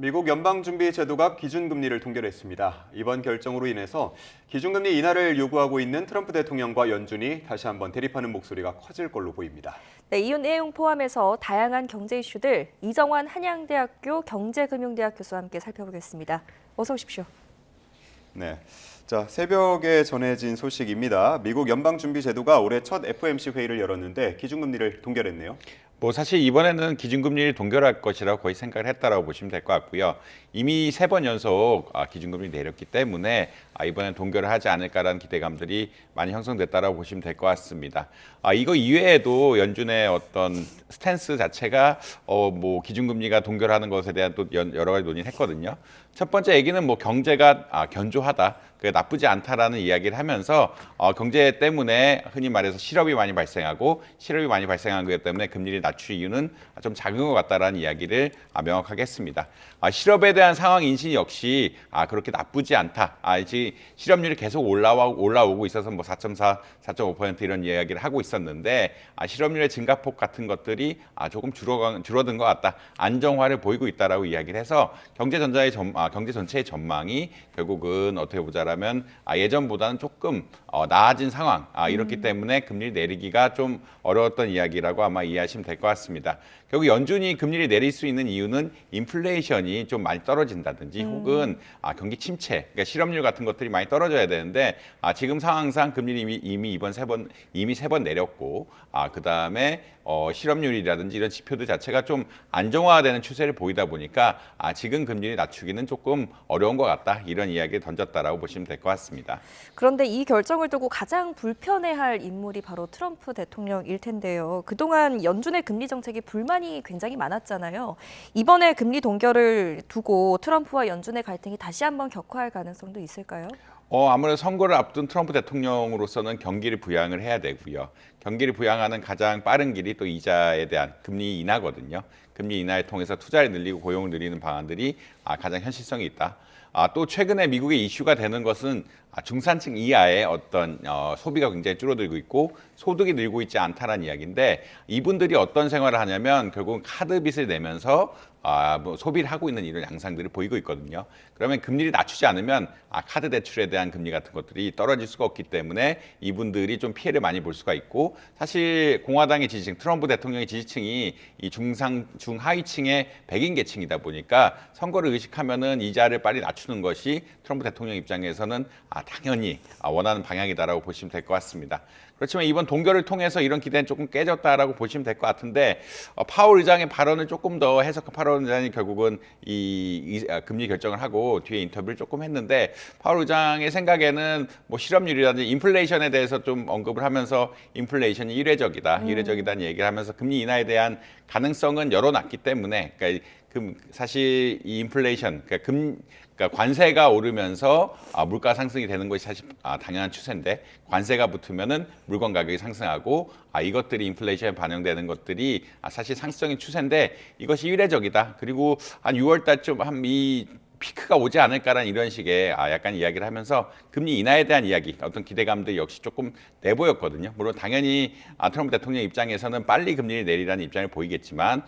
미국 연방준비제도가 기준금리를 동결했습니다. 이번 결정으로 인해서 기준금리 인하를 요구하고 있는 트럼프 대통령과 연준이 다시 한번 대립하는 목소리가 커질 걸로 보입니다. 네, 이 내용 포함해서 다양한 경제 이슈들 이정환 한양대학교 경제금융대학 교수와 함께 살펴보겠습니다. 어서 오십시오. 네, 자 새벽에 전해진 소식입니다. 미국 연방준비제도가 올해 첫 FOMC 회의를 열었는데 기준금리를 동결했네요. 사실 이번에는 기준금리를 동결할 것이라고 거의 생각을 했다라고 보시면 될 것 같고요. 이미 3번 연속 기준금리 내렸기 때문에 이번엔 동결을 하지 않을까라는 기대감들이 많이 형성됐다라고 보시면 될 것 같습니다. 이거 이외에도 연준의 어떤 스탠스 자체가 기준금리가 동결하는 것에 대한 또 여러 가지 논의를 했거든요. 첫 번째 얘기는 경제가 견조하다, 그게 나쁘지 않다라는 이야기를 하면서 경제 때문에 흔히 말해서 실업이 많이 발생하고 실업이 많이 발생한 것 때문에 금리를 낮출 이유는 좀 작은 것 같다라는 이야기를 명확하게 했습니다. 실업에 대한 상황 인식 역시 그렇게 나쁘지 않다. 이제 실업률이 계속 올라오고 있어서 4.4, 4.5% 이런 이야기를 하고 있었는데 실업률의 증가폭 같은 것들이 조금 줄어든 것 같다. 안정화를 보이고 있다라고 이야기를 해서 경제 전체의 전망이 결국은 어떻게 보자라면 예전보다는 조금 나아진 상황 이렇기 때문에 금리를 내리기가 좀 어려웠던 이야기라고 아마 이해하시면 될 것 같습니다. 결국 연준이 금리를 내릴 수 있는 이유는 인플레이션이 좀 많이 떨어진다든지 혹은 경기 침체, 그러니까 실업률 같은 것들이 많이 떨어져야 되는데 지금 상황상 금리를 이미 세 번 내렸고 그다음에 실업률이라든지 이런 지표들 자체가 좀 안정화되는 추세를 보이다 보니까 지금 금리를 낮추기는 조금 어려운 것 같다. 이런 이야기를 던졌다라고 보시면 될 것 같습니다. 그런데 이 결정을 두고 가장 불편해할 인물이 바로 트럼프 대통령일 텐데요. 그동안 연준의 금리 정책이 불만이 굉장히 많았잖아요. 이번에 금리 동결을 두고 트럼프와 연준의 갈등이 다시 한번 격화할 가능성도 있을까요? 아무래도 선거를 앞둔 트럼프 대통령으로서는 경기를 부양을 해야 되고요. 경기를 부양하는 가장 빠른 길이 또 이자에 대한 금리 인하거든요. 금리 인하를 통해서 투자를 늘리고 고용을 늘리는 방안들이 가장 현실성이 있다. 또 최근에 미국의 이슈가 되는 것은 중산층 이하의 어떤 소비가 굉장히 줄어들고 있고 소득이 늘고 있지 않다는 이야기인데 이분들이 어떤 생활을 하냐면 결국은 카드빚을 내면서 소비를 하고 있는 이런 양상들을 보이고 있거든요. 그러면 금리를 낮추지 않으면 카드 대출에 대한 금리 같은 것들이 떨어질 수가 없기 때문에 이분들이 좀 피해를 많이 볼 수가 있고 사실 공화당의 지지층, 트럼프 대통령의 지지층이 이 중하위층의 백인 계층이다 보니까 선거를 의식하면은 이자를 빨리 낮추는 것이 트럼프 대통령 입장에서는 당연히 원하는 방향이다라고 보시면 될 것 같습니다. 그렇지만 이번 동결을 통해서 이런 기대는 조금 깨졌다라고 보시면 될 것 같은데 파월 의장의 발언을 조금 더 해석한 파월 의장이 결국은 이 금리 결정을 하고 뒤에 인터뷰를 조금 했는데 파월 의장의 생각에는 실업률이라든지 인플레이션에 대해서 좀 언급을 하면서 인플레이션이 이례적이다는 얘기를 하면서 금리 인하에 대한 가능성은 열어놨기 때문에 그러니까 사실 이 인플레이션 그러니까 관세가 오르면서 물가 상승이 되는 것이 사실 당연한 추세인데 관세가 붙으면은 물건 가격이 상승하고 이것들이 인플레이션에 반영되는 것들이 사실 상승적인 추세인데 이것이 이례적이다. 그리고 한 6월 달쯤 이 피크가 오지 않을까라는 이런 식의 약간 이야기를 하면서 금리 인하에 대한 이야기, 어떤 기대감들 역시 조금 내보였거든요. 물론 당연히 트럼프 대통령 입장에서는 빨리 금리를 내리라는 입장을 보이겠지만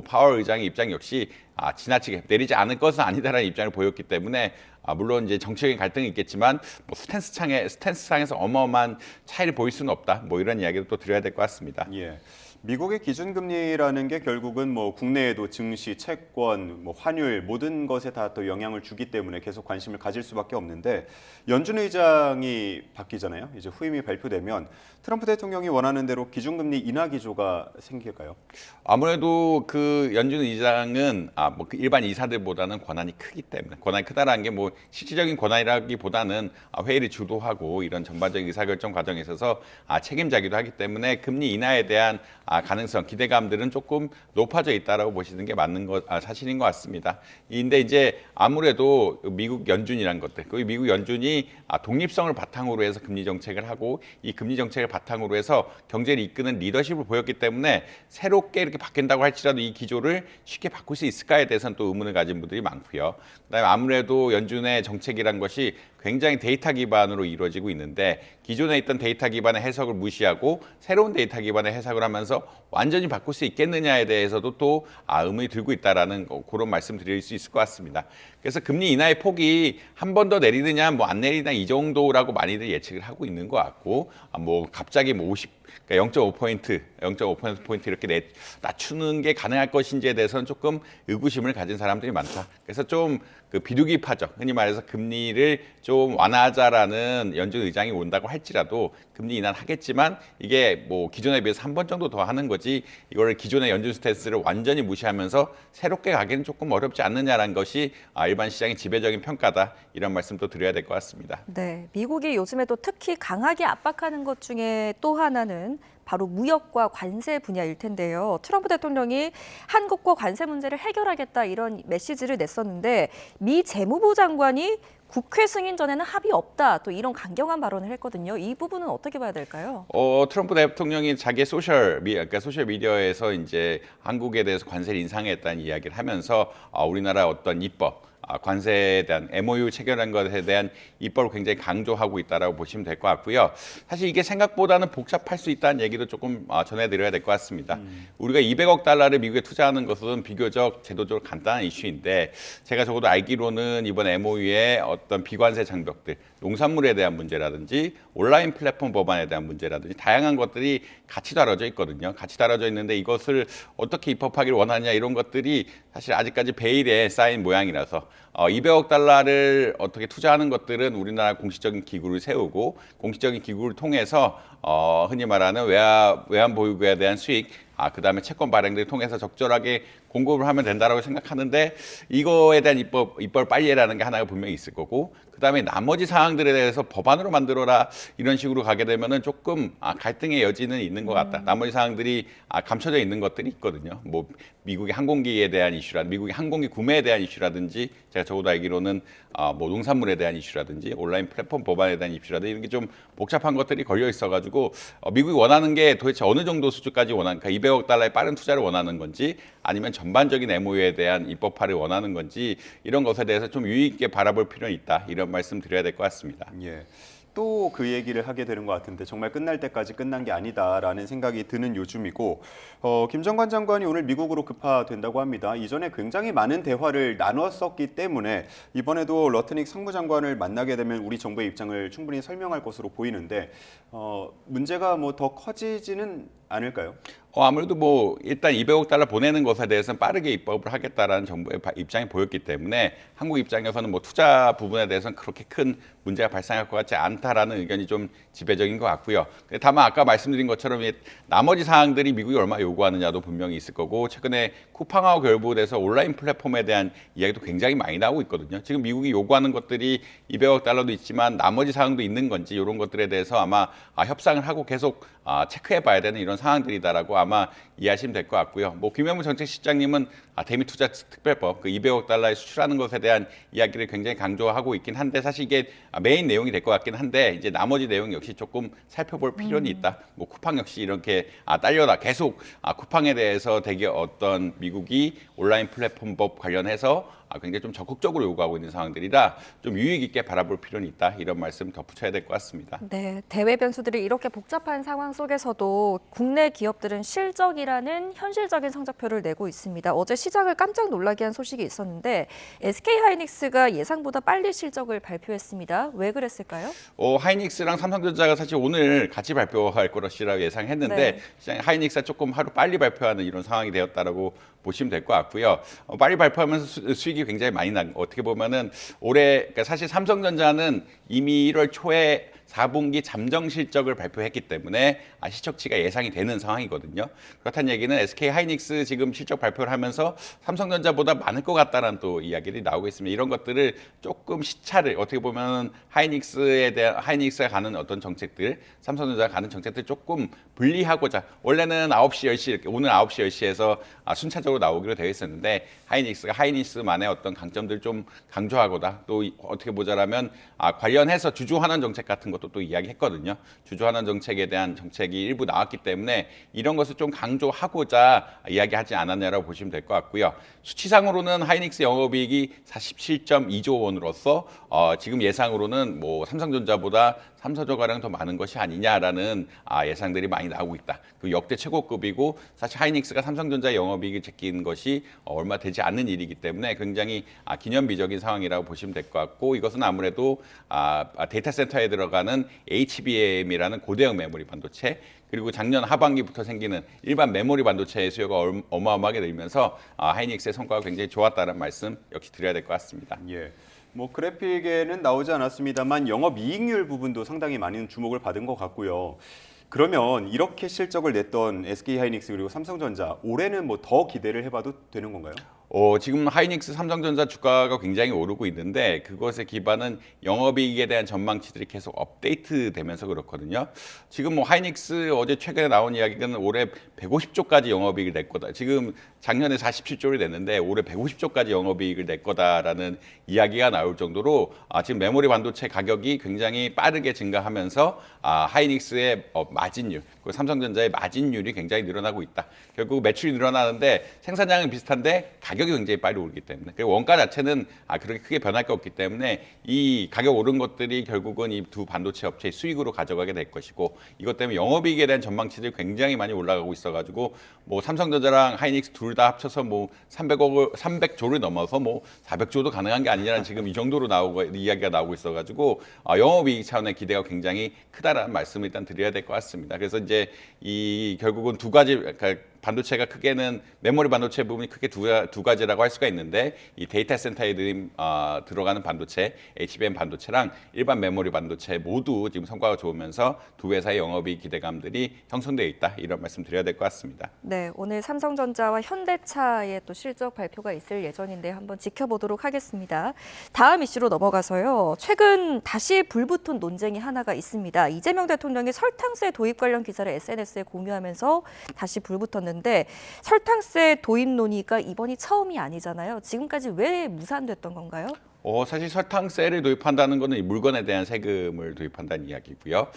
파월 의장의 입장 역시 지나치게 내리지 않을 것은 아니다라는 입장을 보였기 때문에 물론 이제 정치적인 갈등이 있겠지만 스탠스상에서 어마어마한 차이를 보일 수는 없다. 이런 이야기도 또 드려야 될 것 같습니다. 예. 미국의 기준금리라는 게 결국은 국내에도 증시, 채권, 환율 모든 것에 다 또 영향을 주기 때문에 계속 관심을 가질 수밖에 없는데 연준 의장이 바뀌잖아요. 이제 후임이 발표되면 트럼프 대통령이 원하는 대로 기준금리 인하 기조가 생길까요? 아무래도 그 연준 의장은 그 일반 이사들보다는 권한이 크기 때문에 권한이 크다라는 게 실질적인 권한이라기보다는 회의를 주도하고 이런 전반적인 의사결정 과정에 있어서 책임자기도 하기 때문에 금리 인하에 대한 가능성, 기대감들은 조금 높아져 있다라고 보시는 게 맞는 사실인 것 같습니다. 근데 이제 아무래도 미국 연준이라는 것들, 그 미국 연준이 독립성을 바탕으로 해서 금리 정책을 하고 이 금리 정책을 바탕으로 해서 경제를 이끄는 리더십을 보였기 때문에 새롭게 이렇게 바뀐다고 할지라도 이 기조를 쉽게 바꿀 수 있을까에 대해서는 또 의문을 가진 분들이 많고요. 그다음에 아무래도 연준의 정책이란 것이 굉장히 데이터 기반으로 이루어지고 있는데 기존에 있던 데이터 기반의 해석을 무시하고 새로운 데이터 기반의 해석을 하면서 완전히 바꿀 수 있겠느냐에 대해서도 또 의문이 들고 있다라는 그런 말씀 드릴 수 있을 것 같습니다. 그래서 금리 인하의 폭이 한 번 더 내리느냐 뭐 안 내리느냐 이 정도라고 많이들 예측을 하고 있는 것 같고 뭐 갑자기 뭐 0.5포인트 이렇게 낮추는 게 가능할 것인지에 대해서는 조금 의구심을 가진 사람들이 많다. 그래서 좀 그 비둘기파죠. 흔히 말해서 금리를 좀 완화하자라는 연준 의장이 온다고 할지라도 금리 인하는 하겠지만 이게 뭐 기존에 비해서 한 번 정도 더 하는 거지 이거를 기존의 연준 스탠스를 완전히 무시하면서 새롭게 가기는 조금 어렵지 않느냐라는 것이 일반 시장의 지배적인 평가다. 이런 말씀도 드려야 될 것 같습니다. 네, 미국이 요즘에 또 특히 강하게 압박하는 것 중에 또 하나는 바로 무역과 관세 분야일 텐데요. 트럼프 대통령이 한국과 관세 문제를 해결하겠다 이런 메시지를 냈었는데 미 재무부 장관이 국회 승인 전에는 합의 없다 또 이런 강경한 발언을 했거든요. 이 부분은 어떻게 봐야 될까요? 트럼프 대통령이 자기 그러니까 소셜 미디어에서 이제 한국에 대해서 관세를 인상했다는 이야기를 하면서 우리나라 어떤 입법 관세에 대한 MOU 체결한 것에 대한 입법을 굉장히 강조하고 있다라고 보시면 될 것 같고요. 사실 이게 생각보다는 복잡할 수 있다는 얘기도 조금 전해드려야 될 것 같습니다. 우리가 200억 달러를 미국에 투자하는 것은 비교적 제도적으로 간단한 이슈인데 제가 적어도 알기로는 이번 MOU에 어떤 비관세 장벽들, 농산물에 대한 문제라든지 온라인 플랫폼 법안에 대한 문제라든지 다양한 것들이 같이 다뤄져 있거든요. 같이 다뤄져 있는데 이것을 어떻게 입법하기를 원하냐 이런 것들이 사실 아직까지 베일에 쌓인 모양이라서 200억 달러를 어떻게 투자하는 것들은 우리나라 공식적인 기구를 세우고 공식적인 기구를 통해서 흔히 말하는 외환 보유고에 대한 수익 그다음에 채권 발행들을 통해서 적절하게 공급을 하면 된다라고 생각하는데 이거에 대한 입법을 빨리 해라는 게 하나가 분명히 있을 거고 그다음에 나머지 사항들에 대해서 법안으로 만들어라 이런 식으로 가게 되면은 조금 갈등의 여지는 있는 것 같다. 나머지 사항들이 감춰져 있는 것들이 있거든요. 뭐 미국의 항공기에 대한 이슈라든지 미국의 항공기 구매에 대한 이슈라든지 제가 적어도 알기로는 뭐 농산물에 대한 이슈라든지 온라인 플랫폼 법안에 대한 이슈라든지 이런 게 좀 복잡한 것들이 걸려 있어가지고 미국이 원하는 게 도대체 어느 정도 수준까지 원하는가 200억 달러의 빠른 투자를 원하는 건지 아니면 전반적인 MOU에 대한 입법화를 원하는 건지 이런 것에 대해서 좀 유의 있게 바라볼 필요는 있다. 이런 말씀 드려야 될 것 같습니다. 예. 또 그 얘기를 하게 되는 것 같은데 정말 끝날 때까지 끝난 게 아니다라는 생각이 드는 요즘이고 김정관 장관이 오늘 미국으로 급파된다고 합니다. 이전에 굉장히 많은 대화를 나눴었기 때문에 이번에도 러트닉 상무장관을 만나게 되면 우리 정부의 입장을 충분히 설명할 것으로 보이는데 문제가 뭐 더 커지지는 않을까요? 아무래도 뭐 일단 200억 달러 보내는 것에 대해서는 빠르게 입법을 하겠다라는 정부의 입장이 보였기 때문에 한국 입장에서는 뭐 투자 부분에 대해서는 그렇게 큰 문제가 발생할 것 같지 않다라는 의견이 좀 지배적인 것 같고요. 다만 아까 말씀드린 것처럼 나머지 사항들이 미국이 얼마 요구하느냐도 분명히 있을 거고 최근에 쿠팡하고 결부돼서 온라인 플랫폼에 대한 이야기도 굉장히 많이 나오고 있거든요. 지금 미국이 요구하는 것들이 200억 달러도 있지만 나머지 사항도 있는 건지 이런 것들에 대해서 아마 협상을 하고 계속 체크해봐야 되는 이런 상황들이다라고 아마 이해하시면 될 것 같고요. 뭐 김영무 정책실장님은 대미투자특별법 그 200억 달러에 수출하는 것에 대한 이야기를 굉장히 강조하고 있긴 한데 사실 이게 메인 내용이 될 것 같긴 한데 이제 나머지 내용 역시 조금 살펴볼 필요는 있다. 뭐 쿠팡 역시 이렇게 딸려다 계속 쿠팡에 대해서 되게 어떤 미국이 온라인 플랫폼법 관련해서 굉장히 좀 적극적으로 요구하고 있는 상황들이라 좀 유익 있게 바라볼 필요는 있다. 이런 말씀 덧붙여야 될 것 같습니다. 네, 대외 변수들이 이렇게 복잡한 상황 속에서도 국내 기업들은 실적이라는 현실적인 성적표를 내고 있습니다. 어제 시장을 깜짝 놀라게 한 소식이 있었는데 SK하이닉스가 예상보다 빨리 실적을 발표했습니다. 왜 그랬을까요? 하이닉스랑 삼성전자가 사실 오늘 같이 발표할 것이라고 예상했는데 네. 시장에 하이닉스가 조금 하루 빨리 발표하는 이런 상황이 되었다라고 보시면 될 것 같고요. 빨리 발표하면서 수익이 굉장히 많이 난 어떻게 보면은 올해 그러니까 사실 삼성전자는 이미 1월 초에 4분기 잠정 실적을 발표했기 때문에 시적치가 예상이 되는 상황이거든요. 그렇다는 얘기는 SK하이닉스 지금 실적 발표를 하면서 삼성전자보다 많을 것 같다는 또 이야기들이 나오고 있습니다. 이런 것들을 조금 시차를 어떻게 보면 하이닉스가 가는 어떤 정책들, 삼성전자가 가는 정책들 조금 분리하고자 원래는 9시, 10시 이렇게 오늘 9시, 10시에서 순차적으로 나오기로 되어 있었는데 하이닉스가 하이닉스만의 어떤 강점들 좀 강조하고다 또 어떻게 보자라면 관련해서 주주환원 정책 같은 것 것도 또 이야기했거든요. 주주환원 정책에 대한 정책이 일부 나왔기 때문에 이런 것을 좀 강조하고자 이야기하지 않았냐라고 보시면 될 것 같고요. 수치상으로는 하이닉스 영업이익이 47.2조 원으로서 지금 예상으로는 뭐 삼성전자보다 3, 4조 가량 더 많은 것이 아니냐라는 예상들이 많이 나오고 있다. 그 역대 최고급이고 사실 하이닉스가 삼성전자 영업이익을 제낀 것이 얼마 되지 않는 일이기 때문에 굉장히 기념비적인 상황이라고 보시면 될 것 같고 이것은 아무래도 데이터 센터에 들어가는 HBM이라는 고대형 메모리 반도체 그리고 작년 하반기부터 생기는 일반 메모리 반도체의 수요가 어마어마하게 늘면서 하이닉스의 성과가 굉장히 좋았다는 말씀 역시 드려야 될 것 같습니다. 예. 뭐 그래픽에는 나오지 않았습니다만 영업이익률 부분도 상당히 많은 주목을 받은 것 같고요. 그러면 이렇게 실적을 냈던 SK하이닉스 그리고 삼성전자 올해는 뭐 더 기대를 해봐도 되는 건가요? 지금 하이닉스, 삼성전자 주가가 굉장히 오르고 있는데 그것의 기반은 영업이익에 대한 전망치들이 계속 업데이트되면서 그렇거든요. 지금 뭐 하이닉스 어제 최근에 나온 이야기는 올해 150조까지 영업이익을 낼 거다. 지금 작년에 47조를 냈는데 올해 150조까지 영업이익을 낼 거다라는 이야기가 나올 정도로 지금 메모리 반도체 가격이 굉장히 빠르게 증가하면서 하이닉스의 마진율, 그리고 삼성전자의 마진율이 굉장히 늘어나고 있다. 결국 매출이 늘어나는데 생산량은 비슷한데 가격이 굉장히 빨리 오르기 때문에 그리고 원가 자체는 그렇게 크게 변할 게 없기 때문에 이 가격 오른 것들이 결국은 이 두 반도체 업체의 수익으로 가져가게 될 것이고 이것 때문에 영업이익에 대한 전망치들이 굉장히 많이 올라가고 있어가지고 뭐 삼성전자랑 하이닉스 둘 다 합쳐서 뭐 300조를 넘어서 뭐 400조도 가능한 게 아니냐는 지금 이 정도로 이야기가 나오고 있어가지고 영업이익 차원의 기대가 굉장히 크다라는 말씀을 일단 드려야 될 것 같습니다. 그래서 이제 이 결국은 두 가지 그러니까 반도체가 크게는 메모리 반도체 부분이 크게 두 가지라고 할 수가 있는데 이 데이터 센터에 들어가는 반도체, HBM 반도체랑 일반 메모리 반도체 모두 지금 성과가 좋으면서 두 회사의 영업이익 기대감들이 형성되어 있다. 이런 말씀 드려야 될 것 같습니다. 네, 오늘 삼성전자와 현대차의 또 실적 발표가 있을 예정인데 한번 지켜보도록 하겠습니다. 다음 이슈로 넘어가서요. 최근 다시 불붙은 논쟁이 하나가 있습니다. 이재명 대통령이 설탕세 도입 관련 기사를 SNS에 공유하면서 다시 불붙었는데 설탕세 도입 논의가 이번이 처음이 아니잖아요. 지금까지 왜 무산됐던 건가요? 사실 설탕세를 도입한다는 것은 이 물건에 대한 세금을 도입한다는 이야기고요.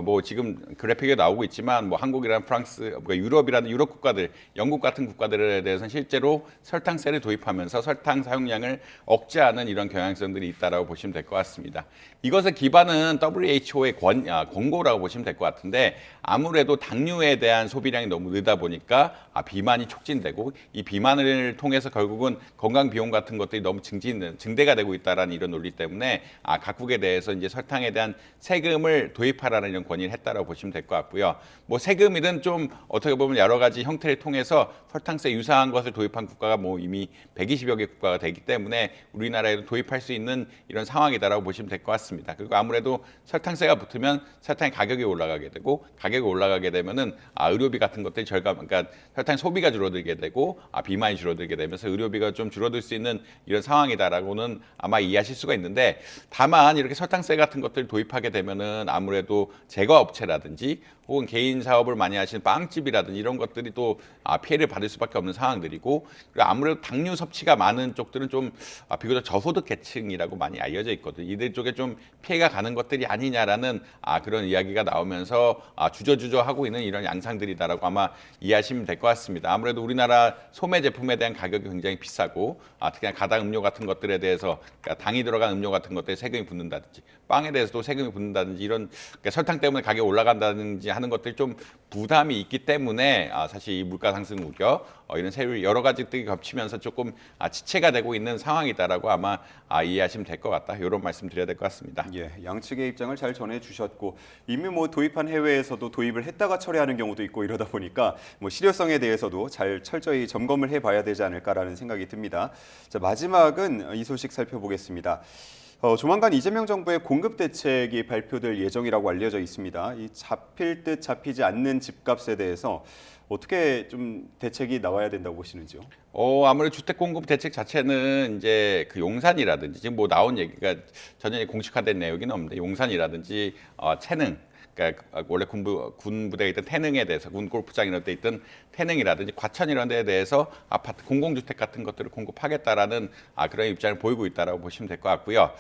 뭐 지금 그래픽에 나오고 있지만 뭐 한국이랑 프랑스, 그러니까 유럽이라는 유럽 국가들, 영국 같은 국가들에 대해서는 실제로 설탕세를 도입하면서 설탕 사용량을 억제하는 이런 경향성들이 있다라고 보시면 될 것 같습니다. 이것의 기반은 WHO의 권고라고 보시면 될 것 같은데 아무래도 당류에 대한 소비량이 너무 늘다 보니까 비만이 촉진되고 이 비만을 통해서 결국은 건강 비용 같은 것들이 너무 증대가 되고 있다라는 이런 논리 때문에 각국에 대해서 이제 설탕에 대한 세금을 도입하라는 이런 건의를 했다라고 보시면 될 것 같고요. 뭐 세금이든 좀 어떻게 보면 여러 가지 형태를 통해서 설탕세 유사한 것을 도입한 국가가 뭐 이미 120여 개 국가가 되기 때문에 우리나라에도 도입할 수 있는 이런 상황이다라고 보시면 될 것 같습니다. 그리고 아무래도 설탕세가 붙으면 설탕의 가격이 올라가게 되고 가격이 올라가게 되면은 의료비 같은 것들이 그러니까 설탕 소비가 줄어들게 되고 비만이 줄어들게 되면서 의료비가 좀 줄어들 수 있는 이런 상황이다라고는 아마 이해하실 수가 있는데 다만 이렇게 설탕세 같은 것들을 도입하게 되면은 아무래도 제과업체라든지 혹은 개인 사업을 많이 하시는 빵집이라든지 이런 것들이 또 피해를 받을 수밖에 없는 상황들이고 그리고 아무래도 당류 섭취가 많은 쪽들은 좀 비교적 저소득 계층이라고 많이 알려져 있거든요. 이들 쪽에 좀 피해가 가는 것들이 아니냐라는 그런 이야기가 나오면서 주저주저 하고 있는 이런 양상들이다라고 아마 이해하시면 될 것 같습니다. 아무래도 우리나라 소매 제품에 대한 가격이 굉장히 비싸고 특히나 가당 음료 같은 것들에 대해서 그러니까 당이 들어간 음료 같은 것들에 세금이 붙는다든지 빵에 대해서도 세금이 붙는다든지 이런 그러니까 설탕 때문에 가격이 올라간다든지 하는 것들이 좀 부담이 있기 때문에 사실 이 물가 상승 우려 이런 세율 여러 가지들이 겹치면서 조금 지체가 되고 있는 상황이다라고 아마 이해하시면 될 것 같다. 이런 말씀 드려야 될 것 같습니다. 예, 양측의 입장을 잘 전해주셨고 이미 뭐 도입한 해외에서도 도입을 했다가 철회하는 경우도 있고 이러다 보니까 뭐 실효성에 대해서도 잘 철저히 점검을 해봐야 되지 않을까라는 생각이 듭니다. 자, 마지막은 이 소식 살펴보겠습니다. 조만간 이재명 정부의 공급 대책이 발표될 예정이라고 알려져 있습니다. 이 잡힐 듯 잡히지 않는 집값에 대해서 어떻게 좀 대책이 나와야 된다고 보시는지요? 아무래도 주택 공급 대책 자체는 이제 그 용산이라든지 지금 뭐 나온 얘기가 전혀 공식화된 내용은 없는데 용산이라든지 채능 그러니까 원래 군 부대에 있던 태능에 대해서 군 골프장 이런 데 있던 태능이라든지 과천 이런 데에 대해서 아파트 공공주택 같은 것들을 공급하겠다라는 그런 입장을 보이고 있다라고 보시면 될 것 같고요.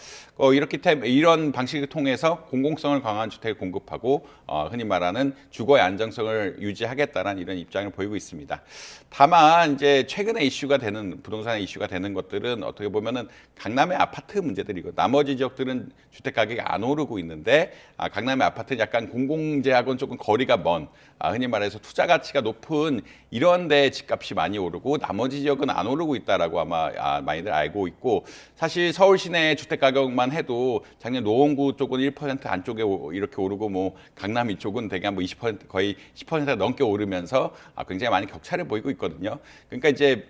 이렇기 때문에 이런 방식을 통해서 공공성을 강화한 주택을 공급하고 흔히 말하는 주거의 안정성을 유지하겠다라는 이런 입장을 보이고 있습니다. 다만 이제 최근에 이슈가 되는 부동산의 이슈가 되는 것들은 어떻게 보면은 강남의 아파트 문제들이고 나머지 지역들은 주택 가격이 안 오르고 있는데 강남의 아파트는 약간 공공재하고는 조금 거리가 먼 흔히 말해서 투자 가치가 높은 이런 데 집값이 많이 오르고 나머지 지역은 안 오르고 있다라고 아마 많이들 알고 있고 사실 서울 시내 주택 가격만 해도 작년 노원구 쪽은 1% 안쪽에 이렇게 오르고 뭐 강남 이쪽은 대개 뭐 20% 거의 10% 넘게 오르면서 굉장히 많이 격차를 보이고 있거든요. 그러니까 이제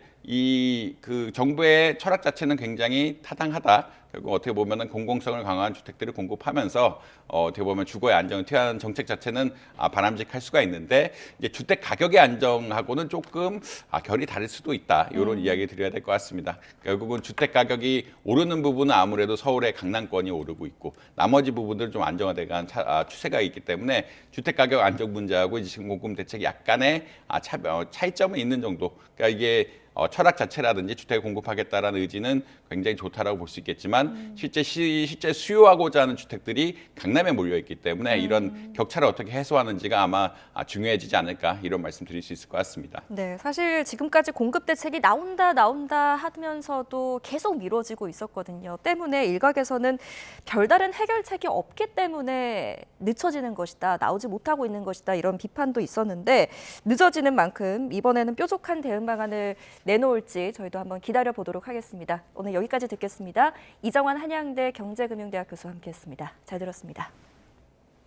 그 정부의 철학 자체는 굉장히 타당하다. 결국 어떻게 보면은 공공성을 강화한 주택들을 공급하면서 어떻게 보면 주거의 안정을 취하는 정책 자체는 바람직할 수가 있는데 이제 주택 가격의 안정하고는 조금 결이 다를 수도 있다. 이런 이야기 드려야 될 것 같습니다. 결국은 주택 가격이 오르는 부분은 아무래도 서울의 강남권이 오르고 있고 나머지 부분들은 좀 안정화돼간 추세가 있기 때문에 주택 가격 안정 문제하고 이제 공급 대책이 약간의 차이점은 있는 정도. 그러니까 이게 철학 자체라든지 주택을 공급하겠다라는 의지는 굉장히 좋다라고 볼 수 있겠지만 실제 수요하고자 하는 주택들이 강남에 몰려 있기 때문에 이런 격차를 어떻게 해소하는지가 아마 중요해지지 않을까 이런 말씀 드릴 수 있을 것 같습니다. 네, 사실 지금까지 공급 대책이 나온다 하면서도 계속 미뤄지고 있었거든요. 때문에 일각에서는 별다른 해결책이 없기 때문에 늦춰지는 것이다, 나오지 못하고 있는 것이다 이런 비판도 있었는데 늦어지는 만큼 이번에는 뾰족한 대응 방안을 내놓을지 저희도 한번 기다려 보도록 하겠습니다. 오늘 여기까지 듣겠습니다. 이정환 한양대 경제금융대학 교수와 함께했습니다. 잘 들었습니다.